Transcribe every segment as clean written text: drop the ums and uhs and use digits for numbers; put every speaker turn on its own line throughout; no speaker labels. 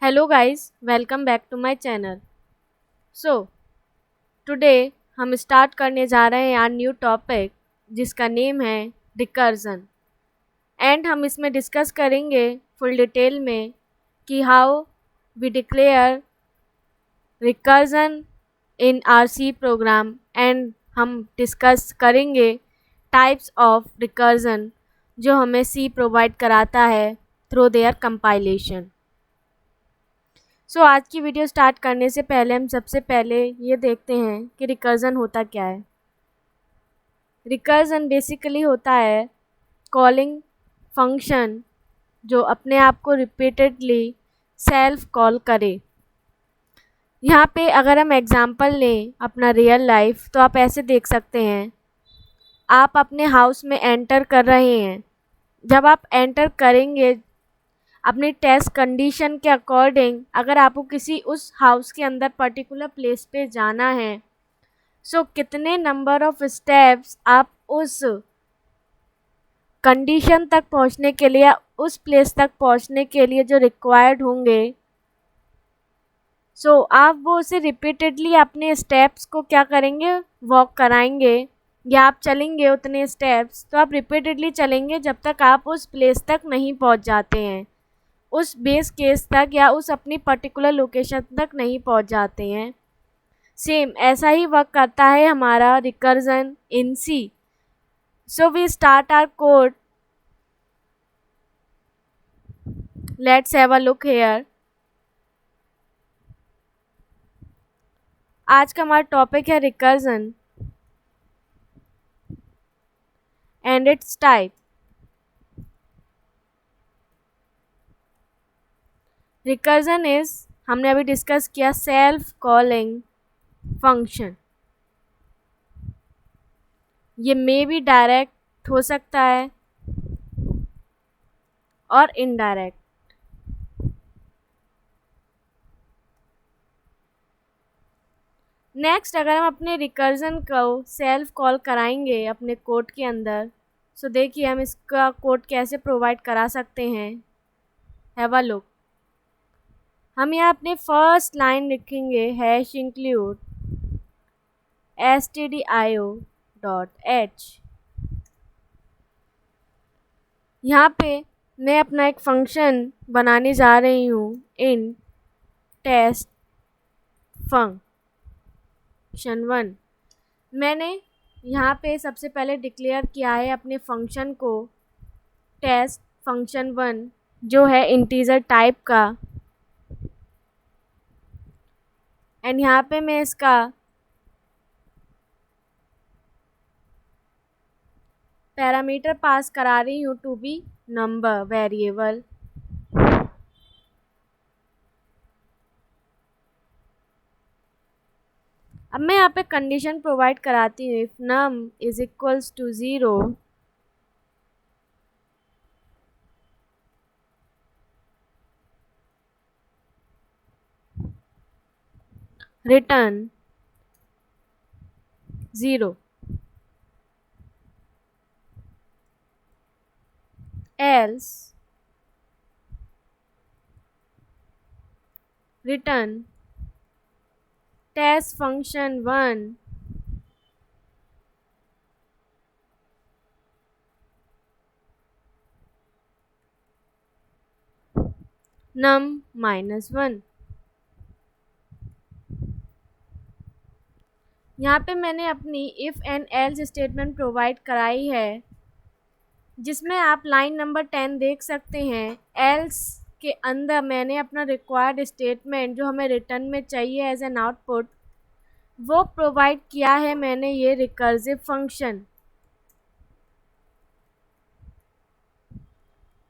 Hello guys, welcome back to my channel. So today हम start करने जा रहे हैं यार न्यू टॉपिक जिसका नेम है रिकर्जन। एंड हम इसमें डिस्कस करेंगे फुल डिटेल में कि how we declare recursion in our C program. And हम डिस्कस करेंगे टाइप्स ऑफ रिकर्जन जो हमें सी प्रोवाइड कराता है थ्रू देयर कंपाइलेशन। आज की वीडियो स्टार्ट करने से पहले हम सबसे पहले ये देखते हैं कि रिकर्जन होता क्या है। रिकर्जन बेसिकली होता है कॉलिंग फंक्शन जो अपने आप को रिपीटेडली सेल्फ कॉल करे। यहाँ पे अगर हम एग्जांपल लें अपना रियल लाइफ, तो आप ऐसे देख सकते हैं। आप अपने हाउस में एंटर कर रहे हैं। जब आप एंटर करेंगे अपनी टेस्ट कंडीशन के अकॉर्डिंग, अगर आपको किसी उस हाउस के अंदर पर्टिकुलर प्लेस पे जाना है, कितने नंबर ऑफ स्टेप्स आप उस कंडीशन तक पहुंचने के लिए, उस प्लेस तक पहुंचने के लिए जो रिक्वायर्ड होंगे, आप वो उसे रिपीटेडली अपने स्टेप्स को क्या करेंगे, वॉक कराएंगे या आप चलेंगे उतने स्टेप्स। तो आप रिपीटेडली चलेंगे जब तक आप उस प्लेस तक नहीं पहुंच जाते हैं, उस बेस केस तक या उस अपनी पर्टिकुलर लोकेशन तक नहीं पहुंच जाते हैं। सेम ऐसा ही वर्क करता है हमारा recursion in C. We start our code. Let's have a look here. आज का हमारा टॉपिक है recursion and it's type. Recursion is, हमने अभी डिस्कस किया, सेल्फ कॉलिंग फंक्शन। ये मे भी डायरेक्ट हो सकता है और इनडायरेक्ट। नेक्स्ट, अगर हम अपने रिकर्जन को सेल्फ कॉल कराएंगे अपने कोड के अंदर, देखिए हम इसका कोड कैसे प्रोवाइड करा सकते हैं। Have a look. हम यहाँ अपने फर्स्ट लाइन लिखेंगे हैश इंक्लूड stdio.h। यहाँ पे मैं अपना एक फंक्शन बनाने जा रही हूँ इन टेस्ट फंक्शन 1। मैंने यहाँ पे सबसे पहले डिक्लेयर किया है अपने फंक्शन को टेस्ट फंक्शन 1 जो है इंटीजर टाइप का। एंड यहाँ पे मैं इसका पैरामीटर पास करा रही हूँ टू बी नंबर वेरिएबल। अब मैं यहाँ पे कंडीशन प्रोवाइड कराती हूँ, if num is equals to 0 return 0, else return test function 1 num -1। यहाँ पे मैंने अपनी if and else statement provide कराई है, जिसमें आप लाइन नंबर 10 देख सकते हैं। एल्स के अंदर मैंने अपना रिक्वायर्ड स्टेटमेंट जो हमें रिटर्न में चाहिए एज एन आउटपुट, वो प्रोवाइड किया है मैंने ये रिकर्सिव फंक्शन।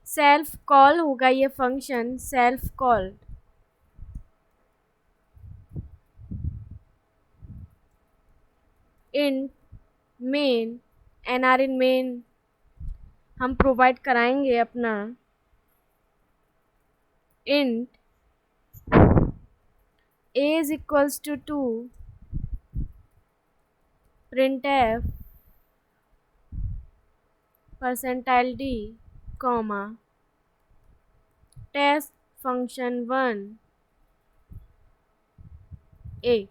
सेल्फ कॉल होगा ये फंक्शन, सेल्फ कॉल्ड। इन मेन, एनआर इन मेन हम प्रोवाइड कराएंगे अपना int a is equals to 2, printf %d, comma test function 1 A.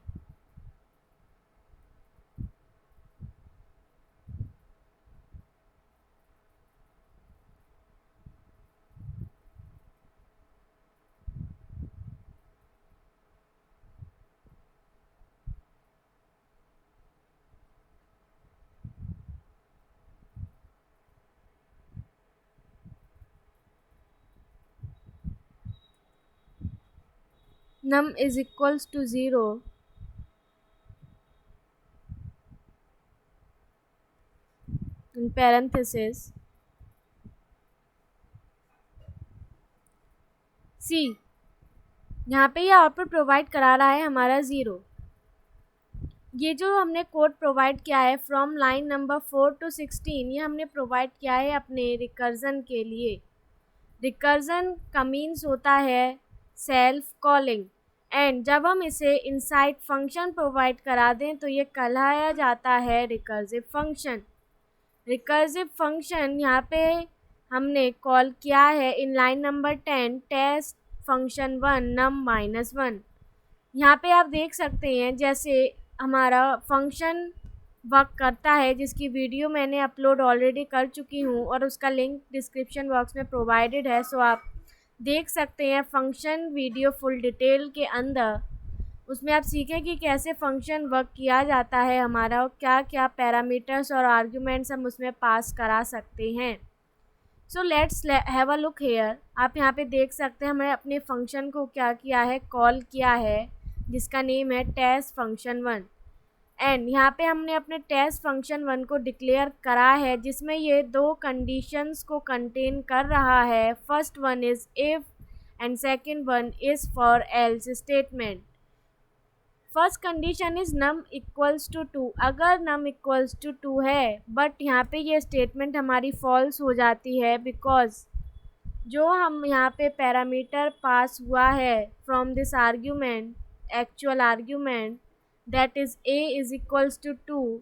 Num is equals to 0 in parenthesis. C. यहाँ पे ये आउटपुट प्रोवाइड करा रहा है हमारा 0। ये जो हमने कोड प्रोवाइड किया है फ्रॉम लाइन नंबर 4 to 16, ये हमने प्रोवाइड किया है अपने रिकर्जन के लिए। रिकर्जन का मीन्स होता है सेल्फ कॉलिंग, एंड जब हम इसे इनसाइड फंक्शन प्रोवाइड करा दें तो ये कहलाया जाता है रिकर्सिव फंक्शन। रिकर्सिव फंक्शन यहाँ पे हमने कॉल किया है in line number 10 test function 1 num -1। यहाँ पे आप देख सकते हैं जैसे हमारा फंक्शन वर्क करता है, जिसकी वीडियो मैंने अपलोड ऑलरेडी कर चुकी हूँ और उसका लिंक डिस्क्रिप्शन बॉक्स में प्रोवाइडेड है, सो आप देख सकते हैं फंक्शन वीडियो फुल डिटेल के अंदर। उसमें आप सीखें कि कैसे फंक्शन वर्क किया जाता है हमारा, और क्या क्या पैरामीटर्स और आर्ग्यूमेंट्स हम उसमें पास करा सकते हैं। So let's have a look hair. आप यहाँ पे देख सकते हैं हमने अपने फंक्शन को क्या किया है, कॉल किया है, जिसका नेम है टेस्ट फंक्शन 1। एंड यहाँ पे हमने अपने टेस्ट फंक्शन 1 को डिक्लेयर करा है, जिसमें ये दो कंडीशंस को कंटेन कर रहा है। First one is if and second one is for else statement. First condition is num equals to 2। अगर नम इक्वल्स टू 2 है, बट यहाँ पे ये स्टेटमेंट हमारी फॉल्स हो जाती है, बिकॉज जो हम यहाँ पे पैरामीटर पास हुआ है from this argument, actual argument, that is a is equals to 2,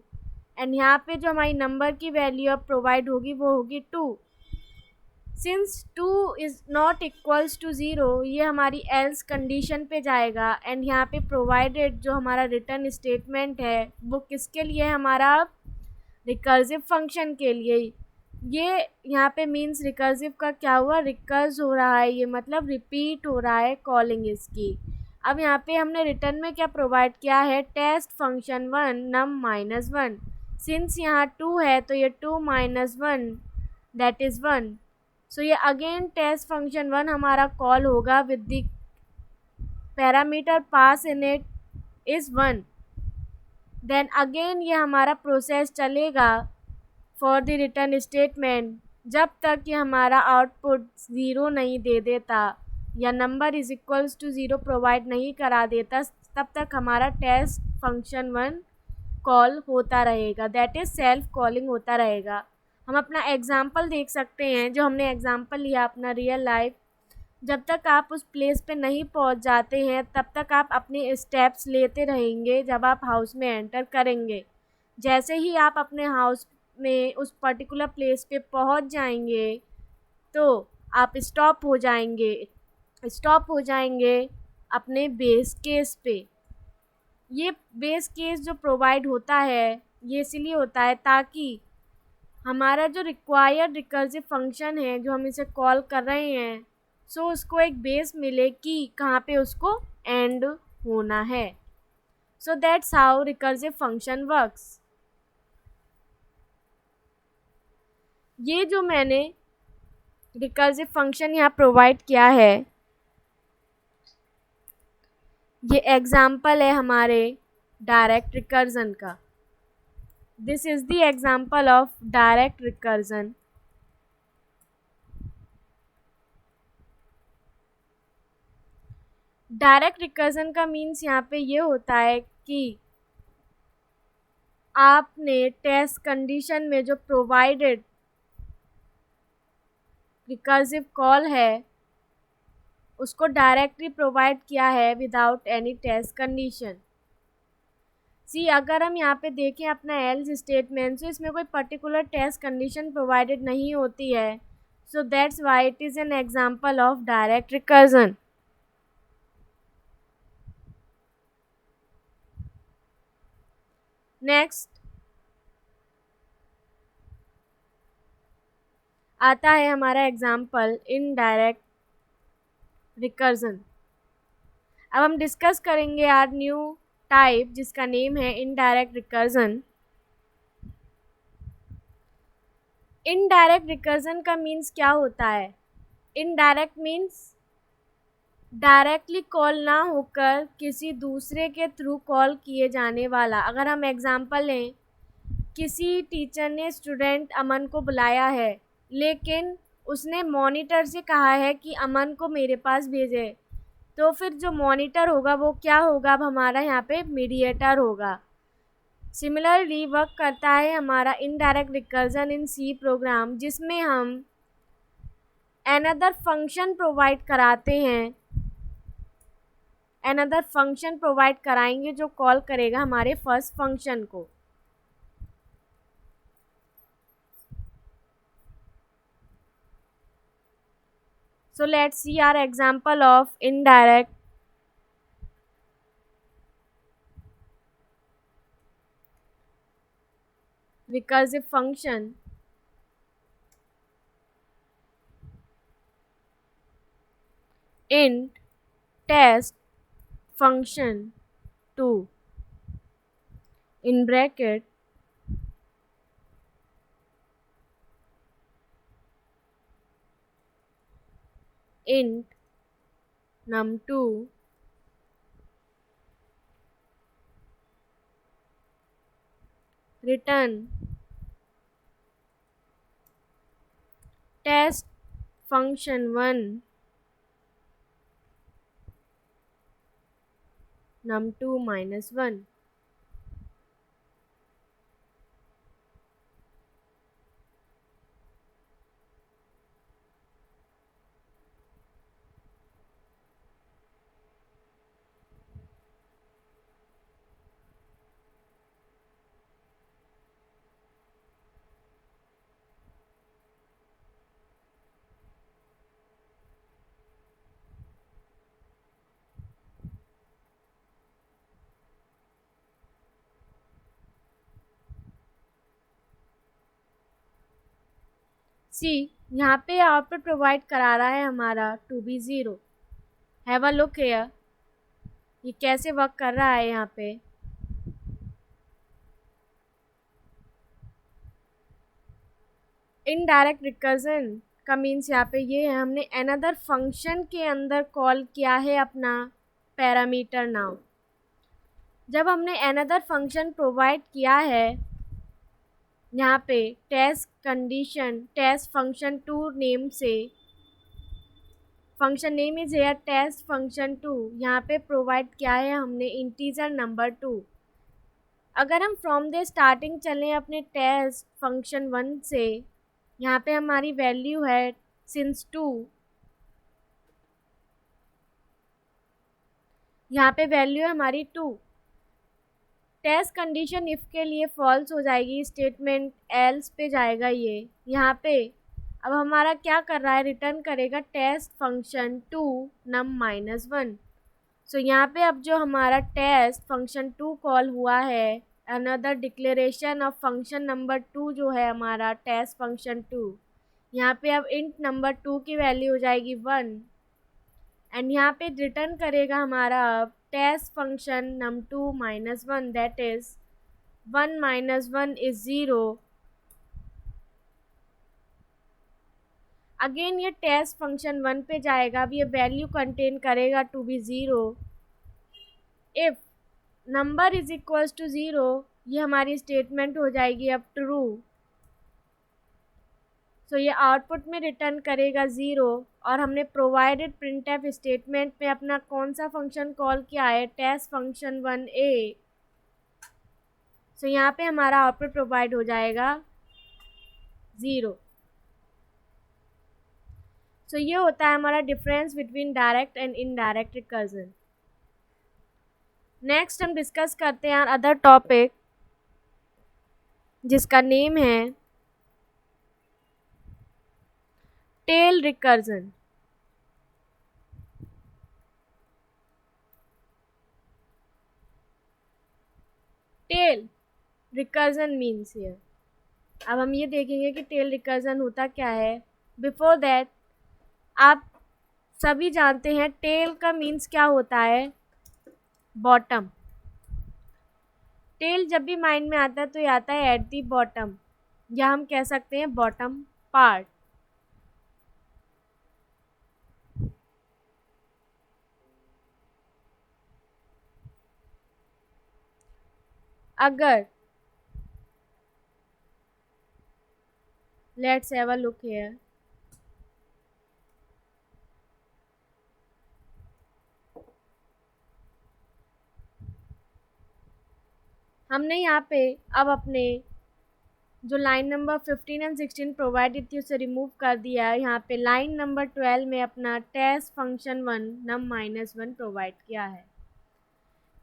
and यहाँ पे जो हमारी नंबर की वैल्यू अब प्रोवाइड होगी वो होगी 2। Since 2 is not equals to 0, ये हमारी एल्स कंडीशन पे जाएगा। एंड यहाँ पे प्रोवाइडेड जो हमारा रिटर्न स्टेटमेंट है वो किसके लिए है, हमारा रिकर्सिव फंक्शन के लिए। ये यहाँ पे मीन्स रिकर्सिव का क्या हुआ, रिकर्स हो रहा है, ये मतलब रिपीट हो रहा है कॉलिंग इसकी। अब यहाँ पे हमने रिटर्न में क्या प्रोवाइड किया है, टेस्ट फंक्शन 1 num -1। सिंस यहाँ 2 है तो ये 2 - 1 दैट इज़ 1। सो ये अगेन टेस्ट फंक्शन 1 हमारा कॉल होगा with the parameter pass in it is 1। Then again ये हमारा प्रोसेस चलेगा फॉर द रिटर्न स्टेटमेंट जब तक ये हमारा आउटपुट 0 नहीं दे देता या number is equals to 0 provide नहीं करा देता, तब तक हमारा टेस्ट फंक्शन 1 कॉल होता रहेगा, दैट इज़ सेल्फ कॉलिंग होता रहेगा। हम अपना एग्ज़ाम्पल देख सकते हैं, जो हमने एग्ज़ाम्पल लिया अपना रियल लाइफ। जब तक आप उस प्लेस पे नहीं पहुंच जाते हैं तब तक आप अपने स्टेप्स लेते रहेंगे जब आप हाउस में एंटर करेंगे। जैसे ही आप अपने हाउस में उस पर्टिकुलर प्लेस पे पहुंच जाएंगे तो आप स्टॉप हो जाएंगे अपने बेस केस पे। ये बेस केस जो प्रोवाइड होता है ये इसलिए होता है ताकि हमारा जो रिक्वायर्ड रिकर्सिव फंक्शन है जो हम इसे कॉल कर रहे हैं, सो उसको एक बेस मिले कि कहाँ पे उसको एंड होना है। सो that's how recursive function works. ये जो मैंने रिकर्सिव फंक्शन यहाँ प्रोवाइड किया है, ये एग्जाम्पल है हमारे डायरेक्ट रिकर्जन का। This is the example of direct recursion. Direct recursion का मीन्स यहाँ पे ये होता है कि आपने टेस्ट कंडीशन में जो प्रोवाइडेड रिकर्सिव कॉल है उसको डायरेक्टली प्रोवाइड किया है विदाउट एनी टेस्ट कंडीशन। सी अगर हम यहाँ पे देखें अपना एल्स स्टेटमेंट, सो इसमें कोई पर्टिकुलर टेस्ट कंडीशन प्रोवाइडेड नहीं होती है, so that's why it is an example of direct recursion. Next आता है हमारा एग्जाम्पल इनडायरेक्ट रिकर्जन। अब हम डिस्कस करेंगे आर न्यू टाइप जिसका नेम है इनडायरेक्ट रिकर्जन। इनडायरेक्ट रिकर्जन का मीन्स क्या होता है? इनडायरेक्ट मीन्स डायरेक्टली कॉल ना होकर किसी दूसरे के थ्रू कॉल किए जाने वाला। अगर हम एग्जांपल लें, किसी टीचर ने स्टूडेंट अमन को बुलाया है, लेकिन उसने मॉनिटर से कहा है कि अमन को मेरे पास भेजे, तो फिर जो मॉनिटर होगा वो क्या होगा? अब हमारा यहाँ पे मीडिएटर होगा। सिमिलरली वर्क करता है हमारा indirect recursion in C program, जिसमें हम अनदर फंक्शन प्रोवाइड कराते हैं, अनदर फंक्शन प्रोवाइड कराएंगे जो कॉल करेगा हमारे फर्स्ट फंक्शन को। So let's see our example of indirect recursive function. Int test function 2 in bracket int num2 return test function 1 num2 minus 1. See यहाँ पे output provide करा रहा है हमारा to be 0। Have a look here, ये कैसे work कर रहा है। यहाँ पे इनडायरेक्ट रिकर्जन का मीन्स यहाँ पे ये है, हमने अनदर फंक्शन के अंदर कॉल किया है अपना पैरामीटर नाउ। जब हमने अनदर फंक्शन प्रोवाइड किया है यहाँ पे test condition test function 2 name से, function name is here test function 2, यहाँ पे प्रोवाइड किया है हमने इंटीजर नंबर 2। अगर हम फ्रॉम द स्टार्टिंग चलें अपने टेस्ट फंक्शन 1 से, यहाँ पे हमारी वैल्यू है सिंस 2, यहाँ पे वैल्यू है हमारी 2। टेस्ट कंडीशन इफ के लिए फॉल्स हो जाएगी, स्टेटमेंट एल्स पे जाएगा ये। यहाँ पे अब हमारा क्या कर रहा है, रिटर्न करेगा टेस्ट फंक्शन 2 नम माइनस 1। सो यहाँ पे अब जो हमारा टेस्ट फंक्शन 2 कॉल हुआ है, another declaration of function number 2 जो है हमारा टेस्ट फंक्शन 2, यहाँ पे अब इंट नंबर 2 की वैल्यू हो जाएगी 1, एंड यहाँ पे रिटर्न करेगा हमारा अब test function num2 minus 1, that is 1 minus 1 is 0। Again ये टेस्ट फंक्शन 1 पे जाएगा, अब ये वैल्यू कंटेन करेगा to be 0। If number is equals to 0, ये हमारी स्टेटमेंट हो जाएगी अब ट्रू। सो ये आउटपुट में रिटर्न करेगा 0, और हमने प्रोवाइडेड प्रिंटफ स्टेटमेंट में अपना कौन सा फंक्शन कॉल किया है, टेस्ट फंक्शन 1a। सो यहाँ पे हमारा आउटपुट प्रोवाइड हो जाएगा 0। सो ये होता है हमारा difference between direct and indirect recursion. Next हम डिस्कस करते हैं अदर टॉपिक जिसका नेम है tail recursion. Tail recursion means here. अब हम ये देखेंगे कि टेल रिकर्जन होता क्या है। बिफोर दैट आप सभी जानते हैं टेल का मीन्स क्या होता है, बॉटम। टेल जब भी माइंड में आता है तो ये आता है एट दी बॉटम, या हम कह सकते हैं बॉटम पार्ट। अगर let's have a look here, हमने यहाँ पे अब अपने जो लाइन नंबर 15 एंड 16 प्रोवाइडेड थी उसे रिमूव कर दिया है। यहाँ पे लाइन नंबर 12 में अपना टेस्ट फंक्शन 1 नम माइनस 1 प्रोवाइड किया है।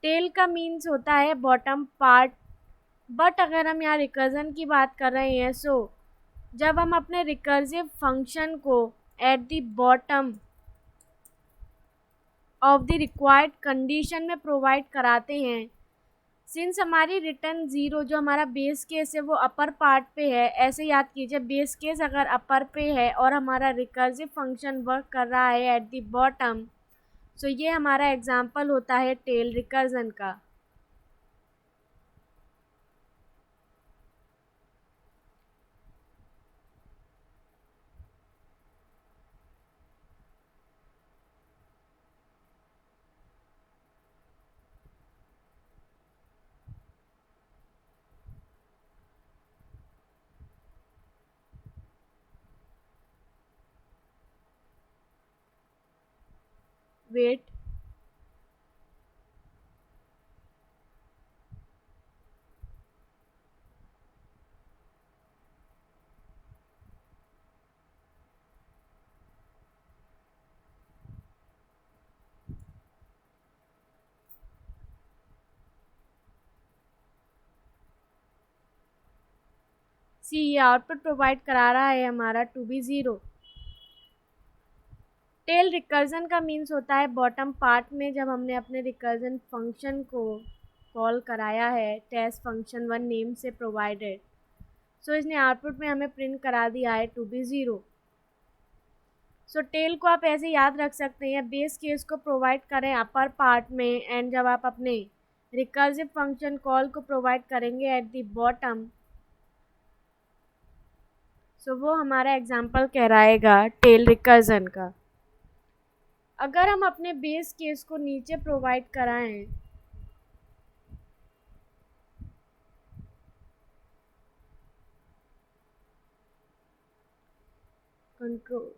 टेल का मीन्स होता है बॉटम पार्ट, बट अगर हम यहाँ रिकर्जन की बात कर रहे हैं सो जब हम अपने रिकर्सिव फंक्शन को at the bottom of the required condition में प्रोवाइड कराते हैं, सिंस हमारी रिटर्न ज़ीरो जो हमारा बेस केस है वो अपर पार्ट पे है, ऐसे याद कीजिए बेस केस अगर अपर पे है और हमारा रिकर्सिव फंक्शन वर्क कर रहा है एट द बॉटम, सो ये हमारा एग्जांपल होता है टेल रिकर्जन का। वेट, सी ये आउटपुट प्रोवाइड करा रहा है हमारा to be zero. Tail recursion का मीन्स होता है बॉटम पार्ट में जब हमने अपने रिकर्जन फंक्शन को कॉल कराया है टेस्ट फंक्शन 1 नेम से प्रोवाइडेड, सो इसने आउटपुट में हमें प्रिंट करा दिया है to be zero. So tail को आप ऐसे याद रख सकते हैं, बेस केस को प्रोवाइड करें अपर पार्ट में एंड जब आप अपने रिकर्सिव फंक्शन कॉल को प्रोवाइड करेंगे एट द बॉटम, सो वो हमारा एग्जांपल कहलाएगा टेल रिकर्जन का। अगर हम अपने बेस केस को नीचे प्रोवाइड कराएं कंट्रोल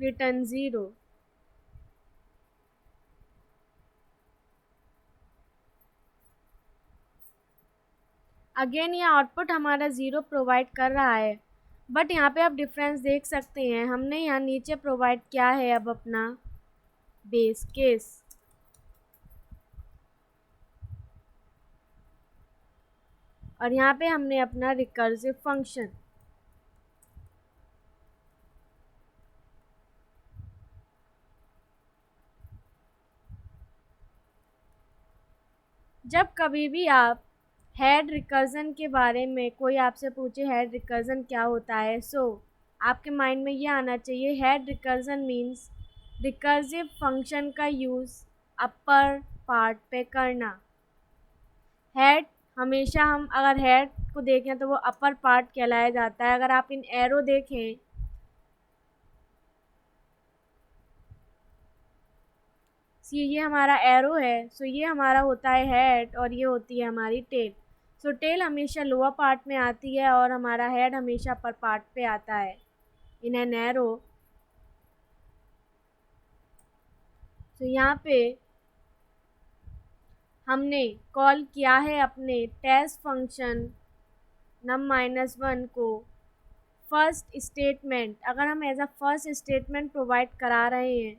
रिटर्न ज़ीरो, अगेन ये आउटपुट हमारा ज़ीरो प्रोवाइड कर रहा है, बट यहाँ पे आप डिफरेंस देख सकते हैं, हमने यहाँ नीचे प्रोवाइड किया है अब अपना बेस केस, और यहाँ पे हमने अपना रिकर्सिव फंक्शन। जब कभी भी आप हेड रिकर्जन के बारे में कोई आपसे पूछे हेड रिकर्जन क्या होता है, सो आपके माइंड में ये आना चाहिए head recursion means recursive function का यूज़ अपर पार्ट पे करना। हेड हमेशा हम अगर हेड को देखें तो वो अपर पार्ट कहलाया जाता है। अगर आप इन एरो देखें, सो ये हमारा एरो है, सो ये हमारा होता है हेड और ये होती है हमारी टेल। सो टेल हमेशा लोअर पार्ट में आती है और हमारा हेड हमेशा अपर पार्ट पे आता है इन एन एरो। तो यहाँ पे हमने कॉल किया है अपने टेस्ट फंक्शन नम माइनस 1 को फर्स्ट स्टेटमेंट, अगर हम as a first statement provide करा रहे हैं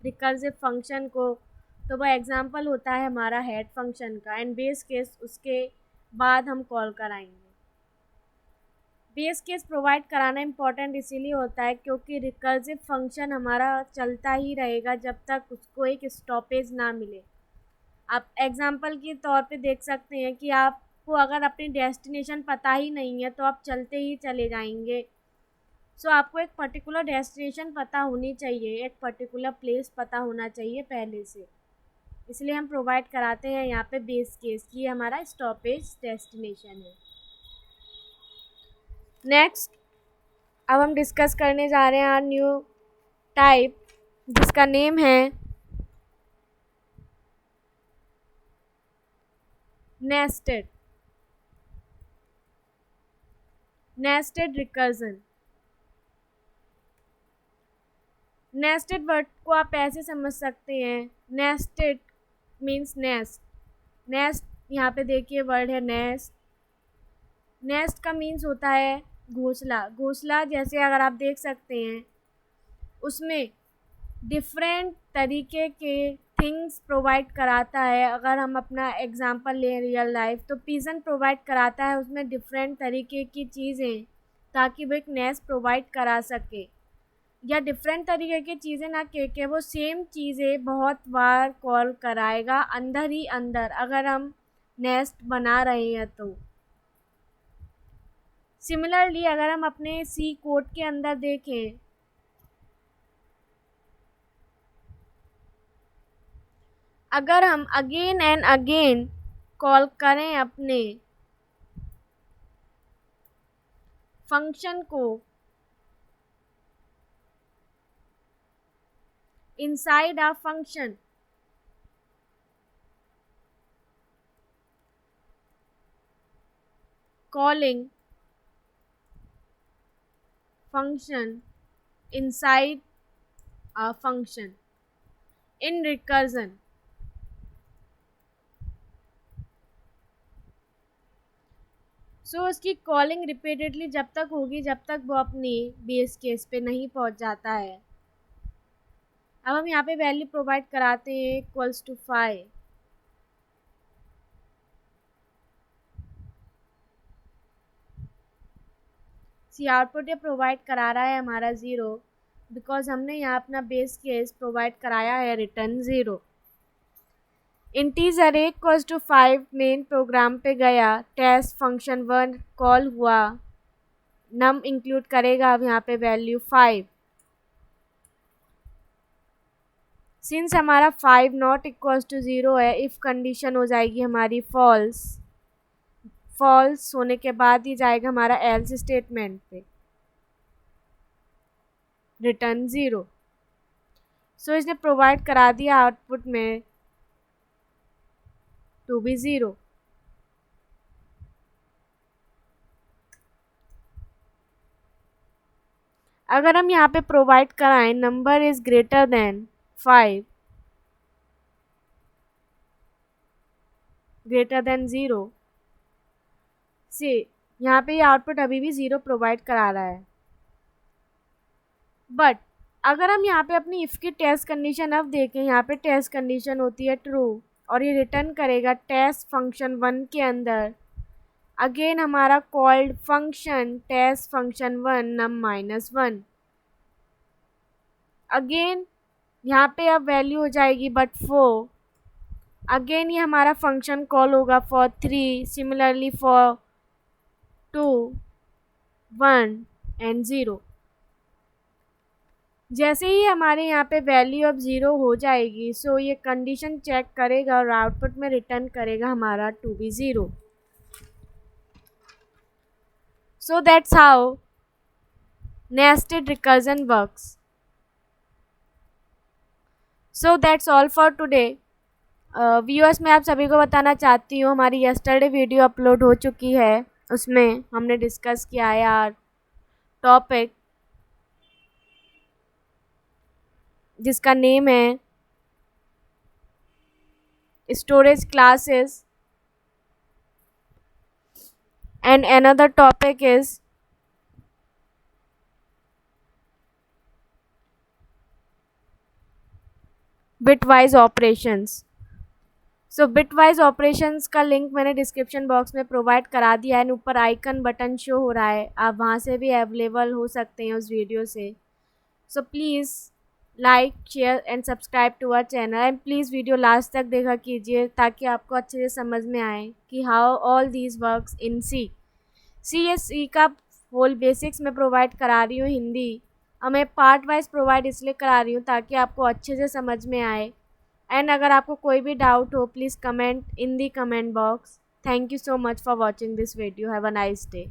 रिकर्सिव फंक्शन को, तो वह एग्जांपल होता है हमारा हेड फंक्शन का, एंड बेस केस उसके बाद हम कॉल कराएंगे। बेस केस प्रोवाइड कराना इम्पॉर्टेंट इसीलिए होता है क्योंकि रिकर्सिव फंक्शन हमारा चलता ही रहेगा जब तक उसको एक स्टॉपेज ना मिले। आप एग्जांपल के तौर पे देख सकते हैं कि आपको अगर अपनी डेस्टिनेशन पता ही नहीं है तो आप चलते ही चले जाएंगे। सो आपको एक पर्टिकुलर डेस्टिनेशन पता होनी चाहिए, एक पर्टिकुलर प्लेस पता होना चाहिए पहले से, इसलिए हम प्रोवाइड कराते हैं यहाँ पे बेस केस की हमारा स्टॉपेज डेस्टिनेशन है। नेक्स्ट, अब हम डिस्कस करने जा रहे हैं न्यू टाइप जिसका नेम है nested nested recursion. Nested word को आप ऐसे समझ सकते हैं, नेस्टेड मीन्स नेस्ट। नेस्ट यहाँ पे देखिए वर्ड है नेस्ट। नेस्ट का मीन्स होता है घोंसला। घोंसला जैसे अगर आप देख सकते हैं उसमें डिफरेंट तरीके के थिंग्स प्रोवाइड कराता है। अगर हम अपना एग्जांपल लें रियल लाइफ तो पिजन प्रोवाइड कराता है उसमें डिफरेंट तरीके की चीज़ें ताकि वो एक नेस्ट प्रोवाइड करा सके, या डिफरेंट तरीके की चीज़ें ना कह के वो सेम चीज़ें बहुत बार कॉल कराएगा अंदर ही अंदर अगर हम नेस्ट बना रहे हैं तो। सिमिलरली अगर हम अपने सी कोड के अंदर देखें, अगर हम अगेन एंड अगेन कॉल करें अपने फंक्शन को inside a function, calling function inside a function in recursion, सो उसकी कॉलिंग रिपीटेडली जब तक होगी जब तक वो अपनी बेस केस पे नहीं पहुंच जाता है। अब हम यहाँ पे वैल्यू प्रोवाइड कराते हैं इक्वल्स टू 5। सी आउटपुट ये प्रोवाइड करा रहा है हमारा 0 बिकॉज हमने यहाँ अपना बेस केस प्रोवाइड कराया है return 0। Integer equals to 5 main program पे गया, टेस्ट फंक्शन 1 कॉल हुआ, नम इंक्लूड करेगा अब यहाँ पे वैल्यू 5। सिंस हमारा 5 नॉट इक्वल्स टू 0 है, इफ़ कंडीशन हो जाएगी हमारी फॉल्स। फॉल्स होने के बाद ही जाएगा हमारा एल्स स्टेटमेंट पे, रिटर्न 0। सो इसने प्रोवाइड करा दिया आउटपुट में टू बी 0। अगर हम यहाँ पे प्रोवाइड कराएं number is greater than 5 greater than 0 से, यहाँ पे ये आउटपुट अभी भी 0 प्रोवाइड करा रहा है। बट अगर हम यहाँ पे अपनी इफ़ की टेस्ट कंडीशन अब देखें, यहाँ पे टेस्ट कंडीशन होती है ट्रू और ये रिटर्न करेगा टेस्ट फंक्शन 1 के अंदर अगेन हमारा कॉल्ड फंक्शन टेस्ट फंक्शन 1 नम -1। अगेन यहाँ पे अब वैल्यू हो जाएगी बट 4। अगेन ये हमारा फंक्शन कॉल होगा फॉर 3, सिमिलरली फॉर 2, 1 एंड 0। जैसे ही हमारे यहाँ पे वैल्यू अब 0 हो जाएगी सो ये कंडीशन चेक करेगा और आउटपुट में रिटर्न करेगा हमारा to be 0। So that's how nested recursion works. So that's all for today. Viewers मैं आप सभी को बताना चाहती हूँ हमारी यस्टरडे वीडियो अपलोड हो चुकी है, उसमें हमने डिस्कस किया है यार टॉपिक जिसका नेम है storage classes and another topic is bitwise operations। So bitwise operations का लिंक मैंने डिस्क्रिप्शन बॉक्स में प्रोवाइड करा दिया है, एंड ऊपर आइकन बटन शो हो रहा है, आप वहाँ से भी अवेलेबल हो सकते हैं उस वीडियो से। So please like share and subscribe to our channel, and please video last तक देखा कीजिए ताकि आपको अच्छे से समझ में आए कि how all these works in C का होल बेसिक्स मैं प्रोवाइड करा रही हूँ हिंदी, और मैं पार्ट वाइज प्रोवाइड इसलिए करा रही हूँ ताकि आपको अच्छे से समझ में आए। एंड अगर आपको कोई भी डाउट हो please comment in the comment box. Thank you so much for watching this video. Have a nice day.